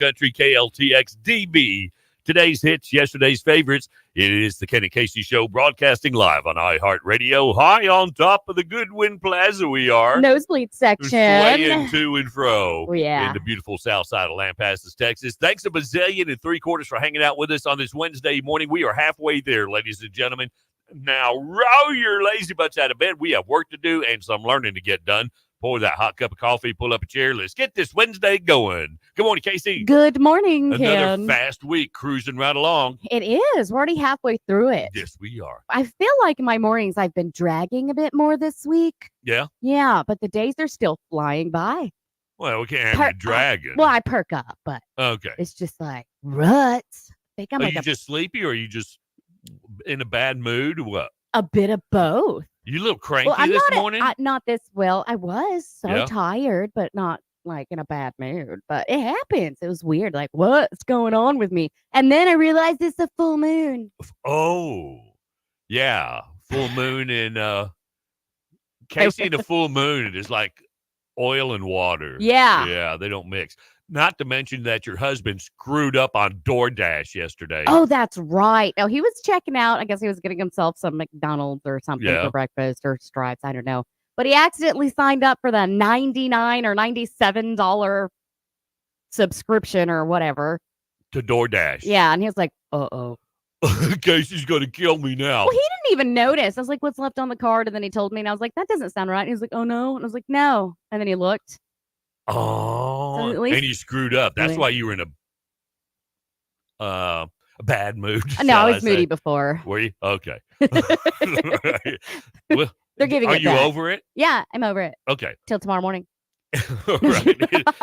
Country KLTX DB. Today's hits, yesterday's favorites. It is the Kenny Casey Show broadcasting live on iHeartRadio. High on top of the Goodwin Plaza we are. Nosebleed section. Swaying to and fro in the beautiful south side of Lampasas, Texas. Thanks a bazillion and 3/4 for hanging out with us on this Wednesday morning. We are halfway there, ladies and gentlemen. Now, roll your lazy butts out of bed. We have work to do and some learning to get done. Pour that hot cup of coffee, pull up a chair. Let's get this Wednesday going. Good morning, Casey. Good morning, Another Ken. fast week cruising right along. It is. We're already halfway through it. Yes, we are. I feel like in my mornings I've been dragging a bit more this week. Yeah? Yeah, but the days are still flying by. Well, we can't have you dragging. Well, I perk up, but okay. It's just like ruts. I think I'm Are you just sleepy or are you just in a bad mood or what? A bit of both. You a little cranky this morning? Not this well. I was so tired, but not like in a bad mood. But it happens. It was weird. Like, what's going on with me? And then I realized it's a full moon. Oh, yeah. Full moon in Casey and a full moon. It is like oil and water. Yeah. Yeah, they don't mix. Not to mention that your husband screwed up on DoorDash yesterday. Oh, that's right. No, he was checking out. I guess he was getting himself some McDonald's or something for breakfast or Stripes. I don't know. But he accidentally signed up for the $99 or $97 subscription or whatever. To DoorDash. Yeah, and he was like, uh-oh. Casey's going to kill me now. Well, he didn't even notice. I was like, what's left on the card? And then he told me, and I was like, that doesn't sound right. And he was like, oh, no. And I was like, no. And then he looked. Oh, so and you screwed up. That's why you were in a bad mood. No, I was moody before. Were you? Okay. Right. Well, they're giving it back. Are you over it? Yeah, I'm over it. Okay. Till tomorrow morning. Right.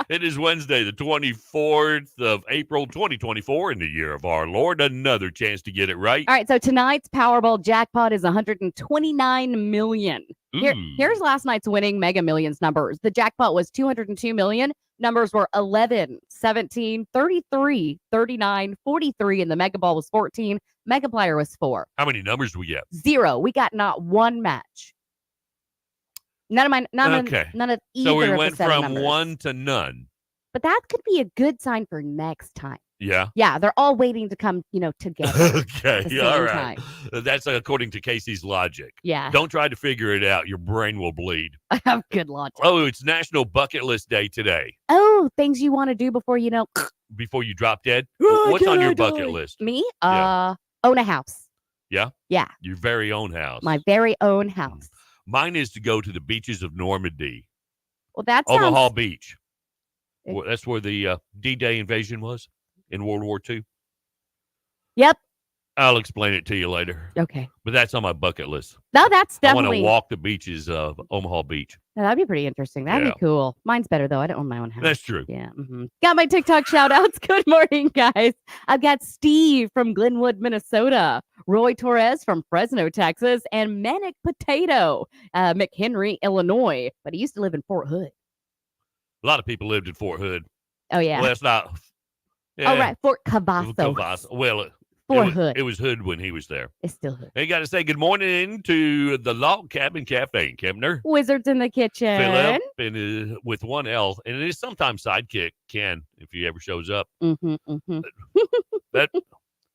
It is Wednesday, the 24th of April, 2024, in the year of our Lord. Another chance to get it right. All right, so tonight's Powerball jackpot is $129 million. Here's last night's winning Mega Millions numbers. The jackpot was $202 million. Numbers were 11, 17, 33, 39, 43, and the Mega Ball was 14. Mega Player was 4. How many numbers do we get? 0. We got not one match. None of either. So we of went the seven from numbers. 1 to none. But that could be a good sign for next time. Yeah. Yeah, they're all waiting to come, together. Okay, all right. Time. That's according to Casey's logic. Yeah. Don't try to figure it out. Your brain will bleed. I have good logic. Oh, it's National Bucket List Day today. Oh, things you want to do before before you drop dead? What's on your bucket list? Me? Own a house. Yeah? Yeah. Your very own house. My very own house. Mine is to go to the beaches of Normandy. Well, that's Omaha Beach. That's where the D-Day invasion was in World War II. Yep. I'll explain it to you later. Okay. But that's on my bucket list. No, that's definitely. I want to walk the beaches of Omaha Beach. Yeah, that'd be pretty interesting. That'd be cool. Mine's better, though. I don't own my own house. That's true. Yeah. Mm-hmm. Got my TikTok shout-outs. Good morning, guys. I've got Steve from Glenwood, Minnesota, Roy Torres from Fresno, Texas, and Manic Potato, McHenry, Illinois. But he used to live in Fort Hood. A lot of people lived in Fort Hood. Oh, yeah. Well, that's not. Yeah. Oh, right. Fort Cavazos. Well, Hood. It was Hood when he was there. It's still Hood. Hey, got to say good morning to the Log Cabin Cafe in Kempner. Wizards in the kitchen. Philip, and with one L, and it is sometimes sidekick Ken if he ever shows up. Mm-hmm.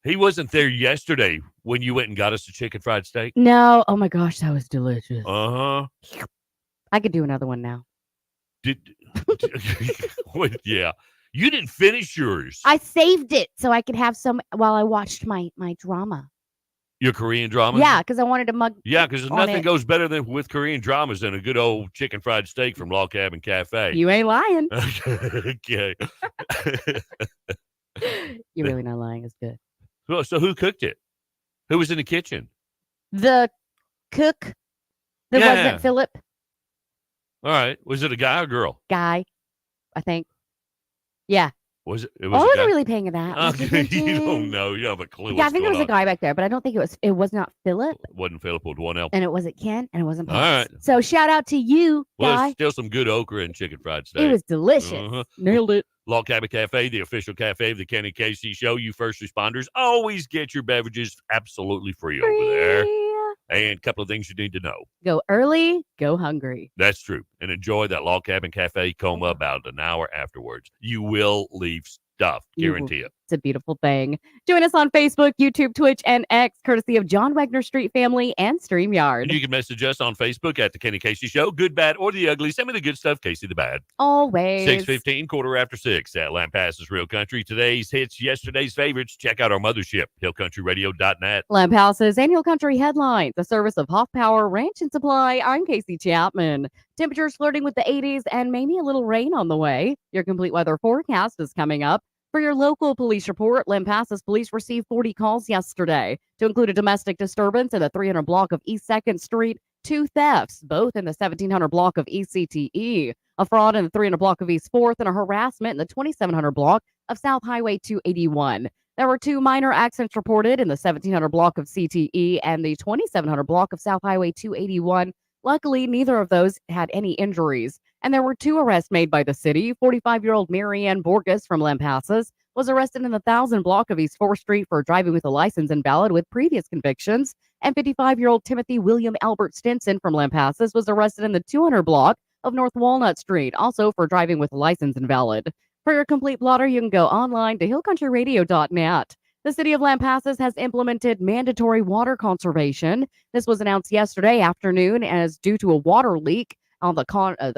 He wasn't there yesterday when you went and got us a chicken fried steak. No. Oh my gosh, that was delicious. I could do another one now. Yeah. You didn't finish yours. I saved it so I could have some while I watched my drama. Your Korean drama? Yeah, because I wanted to mug. Yeah, because nothing goes better than with Korean dramas than a good old chicken fried steak from Log Cabin Cafe. You ain't lying. Okay. You're really not lying. It's good. So who cooked it? Who was in the kitchen? The cook. That wasn't Philip. All right. Was it a guy or girl? Guy, I think. Yeah. Was it? I wasn't really paying that. Okay, you don't know. You have a clue. Yeah, I think there was a guy back there, but I don't think it was not Philip. It wasn't Philip with one L. And it wasn't Ken, and it wasn't Pops. All right. So shout out to you, guy. It's still some good okra and chicken fried steak. It was delicious. Nailed it. Log Cabin Cafe, the official cafe of the Kenny Casey Show. You first responders always get your beverages absolutely free over there. And a couple of things you need to know. Go early, go hungry. That's true. And enjoy that Log Cabin Cafe coma about an hour afterwards. You will leave stuff. You- Guarantee it. It's a beautiful thing. Join us on Facebook, YouTube, Twitch, and X, courtesy of John Wagner Street Family and And StreamYard. you can message us on Facebook at the Kenny Casey Show. Good, bad, or the ugly. Send me the good stuff, Casey the bad. Always. 6:15, 6:15 at Lampasas Real Country. Today's hits, yesterday's favorites. Check out our mothership, hillcountryradio.net. Lampasas Annual Country Headlines, a service of Hoff Power Ranch and Supply. I'm Casey Chapman. Temperatures flirting with the 80s and maybe a little rain on the way. Your complete weather forecast is coming up. For your local police report, Lampasas police received 40 calls yesterday, to include a domestic disturbance in the 300 block of East 2nd Street, 2 thefts, both in the 1700 block of East CTE, a fraud in the 300 block of East 4th, and a harassment in the 2700 block of South Highway 281. There were 2 minor accidents reported in the 1700 block of CTE and the 2700 block of South Highway 281. Luckily, neither of those had any injuries. And there were 2 arrests made by the city. 45-year-old Marianne Borges from Lampasas was arrested in the 1000 block of East 4th Street for driving with a license invalid with previous convictions. And 55-year-old Timothy William Albert Stinson from Lampasas was arrested in the 200 block of North Walnut Street, also for driving with a license invalid. For your complete blotter, you can go online to hillcountryradio.net. The city of Lampasas has implemented mandatory water conservation. This was announced yesterday afternoon as due to a water leak on the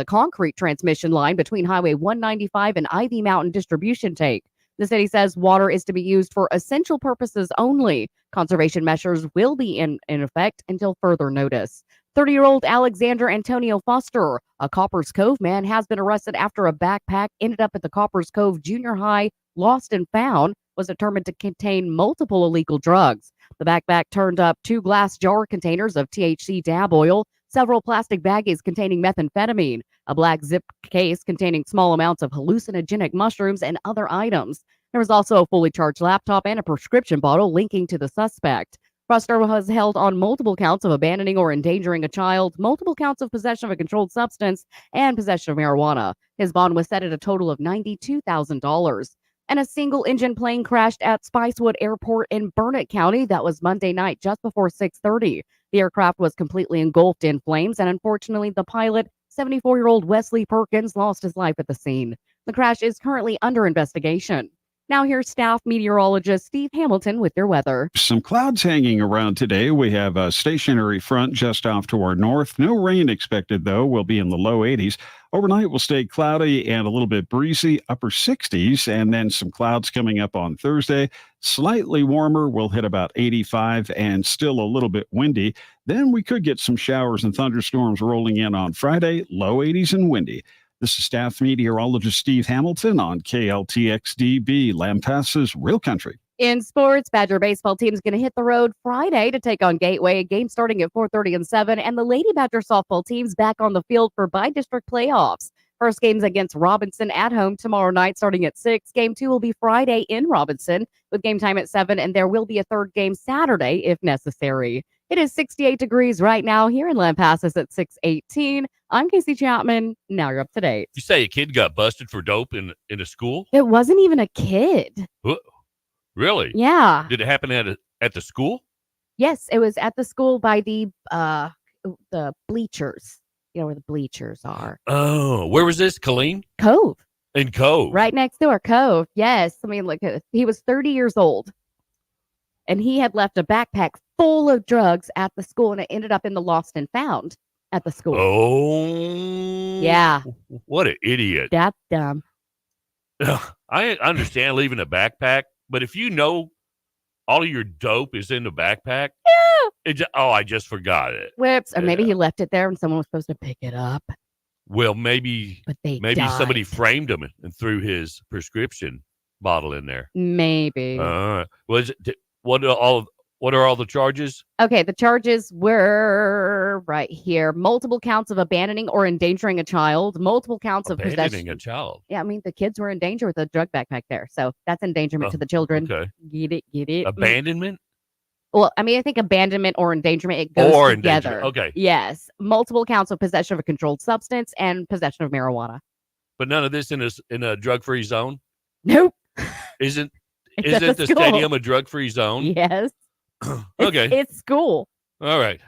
concrete transmission line between Highway 195 and Ivy Mountain distribution tank. The city says water is to be used for essential purposes only. Conservation measures will be in effect until further notice. 30-year-old Alexander Antonio Foster, a Coppers Cove man, has been arrested after a backpack ended up at the Coppers Cove Junior High lost and found was determined to contain multiple illegal drugs. The backpack turned up 2 glass jar containers of THC dab oil, several plastic baggies containing methamphetamine, a black zip case containing small amounts of hallucinogenic mushrooms, and other items. There was also a fully charged laptop and a prescription bottle linking to the suspect. Foster was held on multiple counts of abandoning or endangering a child, multiple counts of possession of a controlled substance, and possession of marijuana. His bond was set at a total of $92,000. And a single-engine plane crashed at Spicewood Airport in Burnett County. That was Monday night, just before 6:30. The aircraft was completely engulfed in flames, and unfortunately, the pilot, 74-year-old Wesley Perkins, lost his life at the scene. The crash is currently under investigation. Now here's staff meteorologist Steve Hamilton with your weather. Some clouds hanging around today. We have a stationary front just off to our north. No rain expected, though. We'll be in the low 80s. Overnight, we'll stay cloudy and a little bit breezy, upper 60s, and then some clouds coming up on Thursday. Slightly warmer. We'll hit about 85 and still a little bit windy. Then we could get some showers and thunderstorms rolling in on Friday, low 80s and windy. This is staff meteorologist Steve Hamilton on KLTXDB, Lampasas Real Country. In sports, Badger baseball team is going to hit the road Friday to take on Gateway. A game starting at 4:30 and 7, and the Lady Badger softball team's back on the field for by-district playoffs. First game's against Robinson at home tomorrow night starting at 6. Game 2 will be Friday in Robinson with game time at 7, and there will be a third game Saturday if necessary. It is 68 degrees right now here in Lampasas at 6:18. I'm Casey Chapman. Now you're up to date. You say a kid got busted for dope in a school? It wasn't even a kid. Really? Yeah. Did it happen at the school? Yes, it was at the school by the bleachers. You know where the bleachers are. Oh, where was this? Colleen? Cove. In Cove. Right next door, Cove. Yes. I mean, look, he was 30 years old. And he had left a backpack full of drugs at the school, and it ended up in the lost and found at the school. Oh. Yeah. What an idiot. That's dumb. I understand leaving a backpack, but if you know all of your dope is in the backpack, I just forgot it. Whoops. Or maybe Yeah. he left it there and someone was supposed to pick it up. Well, maybe But they somebody died. framed him and threw his prescription bottle in there. Maybe. What are all the charges? Okay, the charges were right here. Multiple counts of abandoning or endangering a child, multiple counts of Abandoning possession. a child. Yeah, I mean, the kids were in danger with a drug backpack there. So that's endangerment to the children. Okay. Get it? Abandonment Well, I mean, I think abandonment or endangerment, it goes or together. endangerment. Okay. Yes. Multiple counts of possession of a controlled substance and possession of marijuana. But none of this in a drug-free zone? Nope. Isn't It's at the school. stadium a drug-free zone? Yes. Okay. It's school. All right.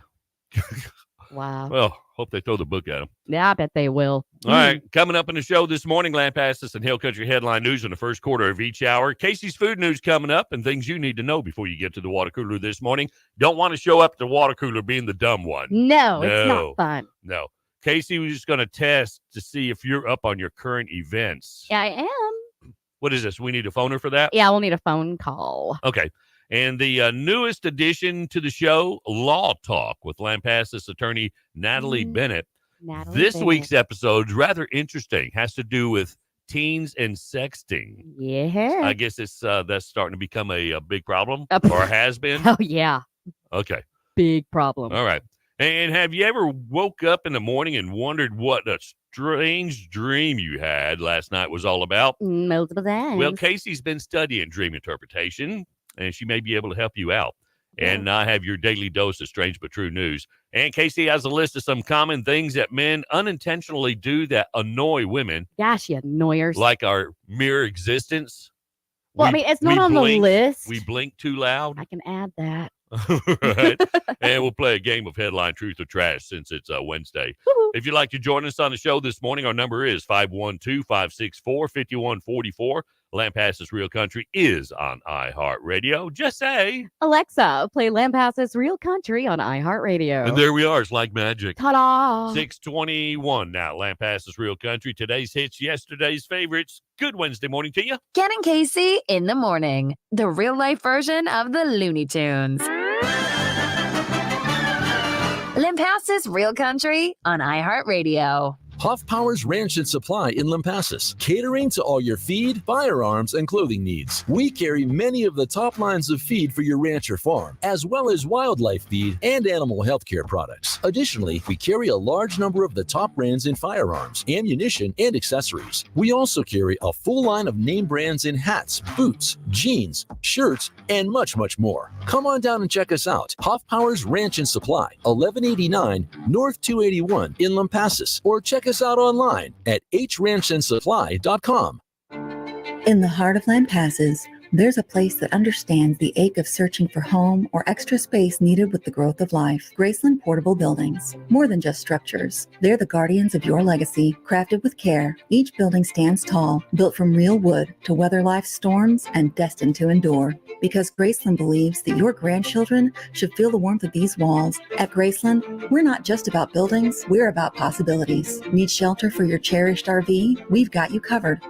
Wow. Well, hope they throw the book at him. Yeah, I bet they will. All right, coming up in the show this morning, Lampasas and Hill Country headline news in the first quarter of each hour. Casey's food news coming up and things you need to know before you get to the water cooler this morning. Don't want to show up at the water cooler being the dumb one. No, it's not fun. No. Casey was just going to test to see if you're up on your current events. Yeah, I am. What is this? We need a phoner for that? Yeah, we'll need a phone call. Okay. And the newest addition to the show, Law Talk, with Lampasas attorney Natalie Bennett. This week's episode's rather interesting. Has to do with teens and sexting. Yeah. I guess it's that's starting to become a big problem, or has been. Oh, yeah. Okay. Big problem. All right. And have you ever woke up in the morning and wondered what a strange dream you had last night was all about? Multiple times. Well, Casey's been studying dream interpretation, and she may be able to help you out. And I have your daily dose of strange but true news. And Casey has a list of some common things that men unintentionally do that annoy women. Gosh, you annoyers. Like our mere existence. Well, I mean, it's not on the list. We blink too loud. I can add that. Right. And we'll play a game of headline truth or trash since it's Wednesday. Woo-hoo. If you'd like to join us on the show this morning, our number is 512-564-5144. Lampasas Real Country is on iHeartRadio. Just say, Alexa, play Lampasas Real Country on iHeartRadio. And there we are. It's like magic. Ta-da! 6:21 now. Lampasas Real Country. Today's hits, yesterday's favorites. Good Wednesday morning to you. Ken and Casey in the morning. The real life version of the Looney Tunes. Lampasas Real Country on iHeartRadio. Huff Powers Ranch and Supply in Lampasas, catering to all your feed, firearms, and clothing needs. We carry many of the top lines of feed for your ranch or farm, as well as wildlife feed and animal healthcare products. Additionally, we carry a large number of the top brands in firearms, ammunition, and accessories. We also carry a full line of name brands in hats, boots, jeans, shirts, and much, much more. Come on down and check us out. Huff Powers Ranch and Supply, 1189 North 281 in Lampasas, or check us out online at hranchandsupply.com. In the heart of Lampasas, there's a place that understands the ache of searching for home or extra space needed with the growth of life. Graceland Portable Buildings. More than just structures. They're the guardians of your legacy, crafted with care. Each building stands tall, built from real wood to weather life's storms and destined to endure. Because Graceland believes that your grandchildren should feel the warmth of these walls. At Graceland, we're not just about buildings, we're about possibilities. Need shelter for your cherished RV? We've got you covered.